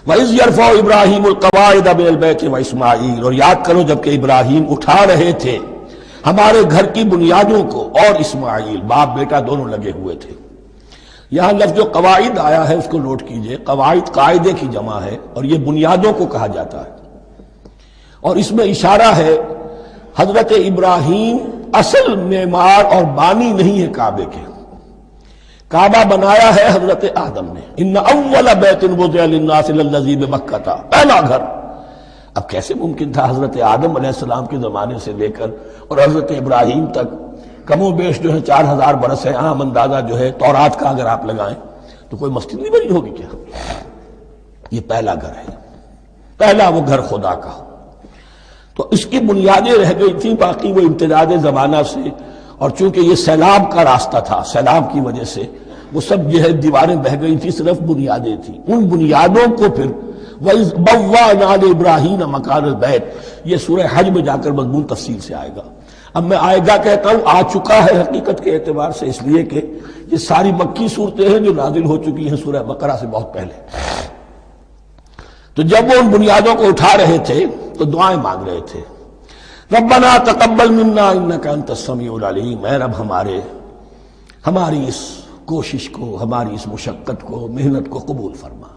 وَإِذْ يَرْفَعُ إِبْرَاهِيمُ الْقَوَاعِدَ مِنَ الْبَيْتِ وَإِسْمَاعِيلُ، اور یاد کرو جب کہ ابراہیم اٹھا رہے تھے ہمارے گھر کی بنیادوں کو، اور اسماعیل، باپ بیٹا دونوں لگے ہوئے تھے۔ یہاں لفظ جو قواعد آیا ہے اس کو نوٹ کیجئے، قواعد قاعدے کی جمع ہے اور یہ بنیادوں کو کہا جاتا ہے، اور اس میں اشارہ ہے حضرت ابراہیم اصل معمار اور بانی نہیں ہے کعبے کے، کعبہ بنایا ہے حضرت آدم نے۔ ان اول بیت وضع للناس للذی بمکہ، پہلا گھر۔ اب کیسے ممکن تھا حضرت آدم علیہ السلام کے زمانے سے لے کر اور حضرت ابراہیم تک کم و بیش جو ہے 4000 برس ہے، عام اندازہ جو ہے تورات کا اگر آپ لگائیں تو کوئی مسجد نہیں بنی ہوگی کیا؟ یہ پہلا گھر ہے، پہلا وہ گھر خدا کا، تو اس کی بنیادیں رہ گئی تھیں، باقی وہ امتداد زمانہ سے، اور چونکہ یہ سیلاب کا راستہ تھا، سیلاب کی وجہ سے وہ سب جو ہے دیواریں بہہ گئی تھی، صرف بنیادیں تھیں۔ ان بنیادوں کو پھر وَإِذْ بَوَّأْنَا لِإِبْرَاهِيمَ مَكَانَ الْبَيْتِ، یہ سورہ حج میں جا کر مضمون تفصیل سے آئے گا۔ اب میں آئے گا کہتا ہوں، آ چکا ہے حقیقت کے اعتبار سے، اس لیے کہ یہ ساری مکی صورتیں ہیں جو نازل ہو چکی ہیں سورہ بقرہ سے بہت پہلے۔ تو جب وہ ان بنیادوں کو اٹھا رہے تھے تو دعائیں مانگ رہے تھے، ربنا تقبل منا انک انت السمیع العلیم، اے رب ہماری اس کوشش کو، ہماری اس مشقت کو، محنت کو قبول فرما۔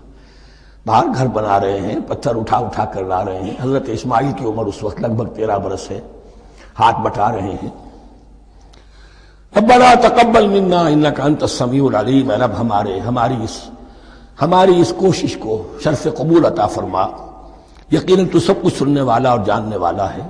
باہر گھر بنا رہے ہیں، پتھر اٹھا اٹھا کر لا رہے ہیں، حضرت اسماعیل کی عمر اس وقت لگ بھگ 13 برس ہے، ہاتھ بٹا رہے ہیں۔ ربنا تقبل منا انک انت السمیع العلیم، اے رب ہماری اس کوشش کو شرف قبول عطا فرما، یقیناً تو سب کچھ سننے والا اور جاننے والا ہے۔